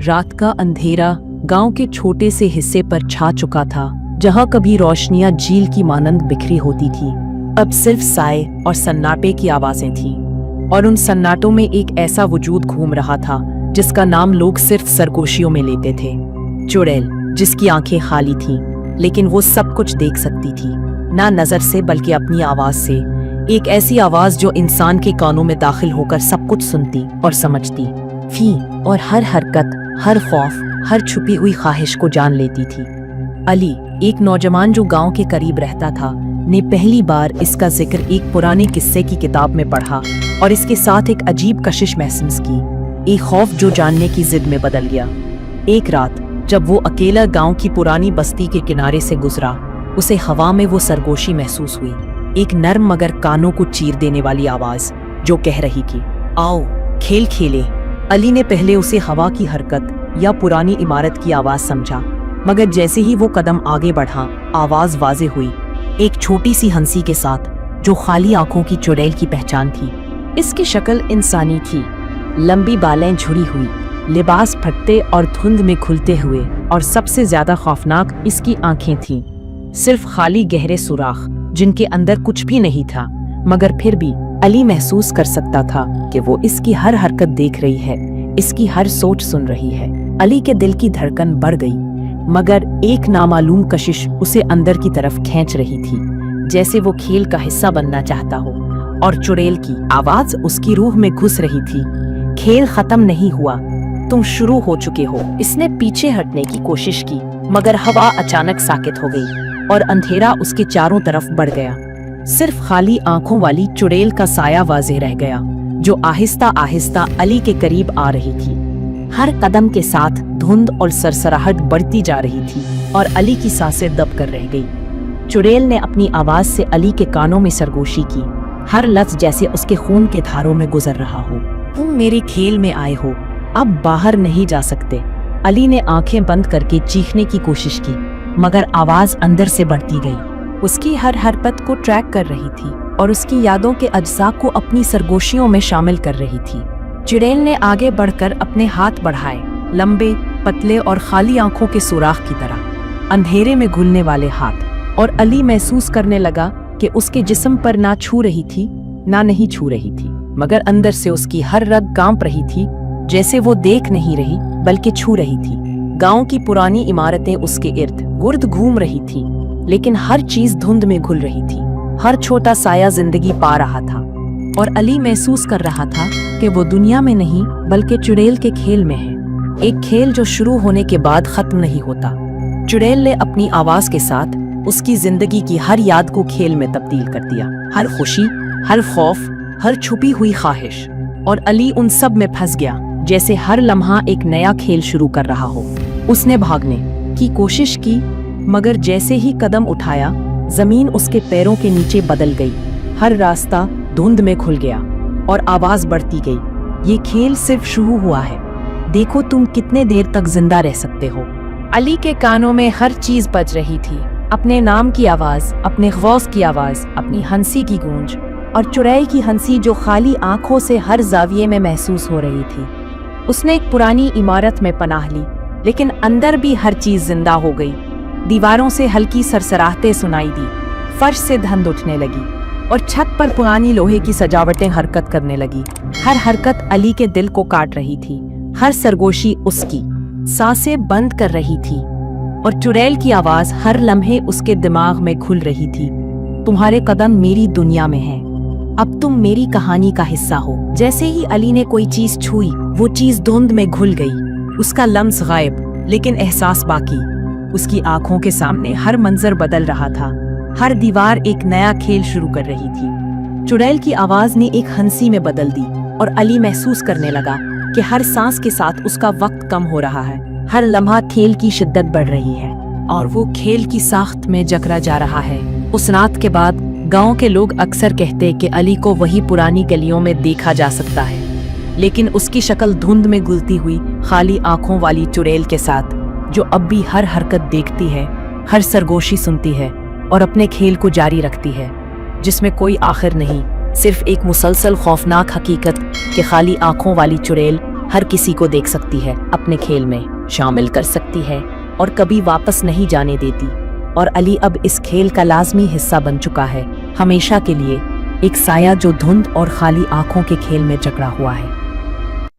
रात का अंधेरा गांव के छोटे से हिस्से पर छा चुका था, जहां कभी रोशनियां झील की मानंद बिखरी होती थी। अब सिर्फ साए और सन्नाटे की आवाजें थीं, और उन सन्नाटों में एक ऐसा वजूद घूम रहा था जिसका नाम लोग सिर्फ सरगोशियों में लेते थे। चुड़ैल, जिसकी आंखें खाली थीं, लेकिन वो सब कुछ देख सकती थी, ना नजर से बल्कि अपनी आवाज से। एक ऐसी आवाज जो इंसान के कानों में दाखिल होकर सब कुछ सुनती और समझती थी, और हर हरकत, हर खौफ, हर छुपी हुई ख्वाहिश को जान लेती थी। अली, एक नौजवान जो गांव के करीब रहता था, ने पहली बार इसका जिक्र एक पुराने किस्से की किताब में पढ़ा, और इसके साथ एक अजीब कशिश महसूस की, एक खौफ जो जानने की जिद में बदल गया। एक रात जब वो अकेला गांव की पुरानी बस्ती के किनारे से गुजरा, उसे हवा में वो सरगोशी महसूस हुई, एक नर्म मगर कानों को चीर देने वाली आवाज जो कह रही थी, आओ खेल खेले। अली ने पहले उसे हवा की हरकत या पुरानी इमारत की आवाज समझा, मगर जैसे ही वो कदम आगे बढ़ा, आवाज वाज़ेह हुई, एक छोटी सी हंसी के साथ जो खाली आंखों की चुड़ैल की पहचान थी। इसकी शक्ल इंसानी थी, लंबी बालें झुरी हुई, लिबास फटते और धुंध में खुलते हुए, और सबसे ज्यादा खौफनाक इसकी आंखें थीं, सिर्फ खाली गहरे सुराख जिनके अंदर कुछ भी नहीं था। मगर फिर भी अली महसूस कर सकता था कि वो इसकी हर हरकत देख रही है, इसकी हर सोच सुन रही है। अली के दिल की धड़कन बढ़ गई, मगर एक नामालूम कशिश उसे अंदर की तरफ खींच रही थी, जैसे वो खेल का हिस्सा बनना चाहता हो। और चुड़ैल की आवाज उसकी रूह में घुस रही थी, खेल खत्म नहीं हुआ, तुम शुरू हो चुके हो। इसने पीछे हटने की कोशिश की, मगर हवा अचानक साकित हो गई और अंधेरा उसके चारों तरफ बढ़ गया। सिर्फ खाली आंखों वाली चुड़ैल का साया वाज़ेह रह गया, जो आहिस्ता आहिस्ता अली के करीब आ रही थी। हर कदम के साथ धुंध और सरसराहट बढ़ती जा रही थी, और अली की सांसें दब कर रह गई। चुड़ैल ने अपनी आवाज से अली के कानों में सरगोशी की, हर लफ्ज जैसे उसके खून के धारों में गुजर रहा हो। तुम मेरे खेल में आए हो, अब बाहर नहीं जा सकते। अली ने आंखें बंद करके चीखने की कोशिश की, मगर आवाज अंदर से बढ़ती गई, उसकी हर हरकत को ट्रैक कर रही थी और उसकी यादों के अज्जा को अपनी सरगोशियों में शामिल कर रही थी। चुड़ैल ने आगे बढ़कर अपने हाथ बढ़ाए, लंबे, पतले और खाली आंखों के सुराख की तरह, अंधेरे में घुलने वाले हाथ। और अली महसूस करने लगा कि उसके जिस्म पर ना छू रही थी, ना नहीं छू रही थी, मगर अंदर से उसकी हर रग कांप रही थी, जैसे वो देख नहीं रही बल्कि छू रही थी। गांव की पुरानी इमारतें उसके इर्द गिर्द घूम रही थी, लेकिन हर चीज धुंध में घुल रही थी। हर छोटा साया जिंदगी पा रहा था, और अली महसूस कर रहा था कि वो दुनिया में नहीं बल्कि चुड़ैल के खेल में है, एक खेल जो शुरू होने के बाद खत्म नहीं होता। चुड़ैल ने अपनी आवाज के साथ उसकी जिंदगी की हर याद को खेल में तब्दील कर दिया, हर खुशी, हर खौफ, हर छुपी हुई ख्वाहिश। और अली उन सब में फंस गया, जैसे हर लम्हा एक नया खेल शुरू कर रहा हो। उसने भागने की कोशिश की, मगर जैसे ही कदम उठाया, जमीन उसके पैरों के नीचे बदल गई, हर रास्ता धुंध में खुल गया, और आवाज बढ़ती गई, ये खेल सिर्फ शुरू हुआ है, देखो तुम कितने देर तक जिंदा रह सकते हो। अली के कानों में हर चीज बज रही थी, अपने नाम की आवाज, अपने खौफ की आवाज, अपनी हंसी की गूंज, और चुड़ैल की हंसी जो खाली आंखों से हर जाविये में महसूस हो रही थी। उसने एक पुरानी इमारत में पनाह ली, लेकिन अंदर भी हर चीज जिंदा हो गई। दीवारों से हल्की सरसराहटें सुनाई दी, फर्श से धुंध उठने लगी, और छत पर पुरानी लोहे की सजावटें हरकत करने लगी। हर हरकत अली के दिल को काट रही थी, हर सरगोशी उसकी सांसें बंद कर रही थी, और चुड़ैल की आवाज हर लम्हे उसके दिमाग में खुल रही थी, तुम्हारे कदम मेरी दुनिया में हैं, अब तुम मेरी कहानी का हिस्सा हो। जैसे ही अली ने कोई चीज छुई, वो चीज धुंध में घुल गई, उसका लम्स गायब, लेकिन एहसास बाकी। उसकी आंखों के सामने हर मंजर बदल रहा था, हर दीवार एक नया खेल शुरू कर रही थी। चुड़ैल की आवाज ने एक हंसी में बदल दी, और अली महसूस करने लगा कि हर सांस के साथ उसका वक्त कम हो रहा है, हर लम्हा खेल की शिद्दत बढ़ रही है, और वो खेल की साख्त में जकड़ा जा रहा है। उस रात के बाद गांव के लोग अक्सर कहते कि अली को वही पुरानी गलियों में देखा जा सकता है, लेकिन उसकी शक्ल धुंध में घुलती हुई खाली आंखों वाली चुड़ैल के साथ, जो अब भी हर हरकत देखती है, हर सरगोशी सुनती है, और अपने खेल को जारी रखती है, जिसमें कोई आखिर नहीं, सिर्फ एक मुसलसल खौफनाक हकीकत कि खाली आंखों वाली चुड़ैल हर किसी को देख सकती है, अपने खेल में शामिल कर सकती है और कभी वापस नहीं जाने देती। और अली अब इस खेल का लाजमी हिस्सा बन चुका है, हमेशा के लिए, एक साया जो धुंध और खाली आंखों के खेल में जकड़ा हुआ है।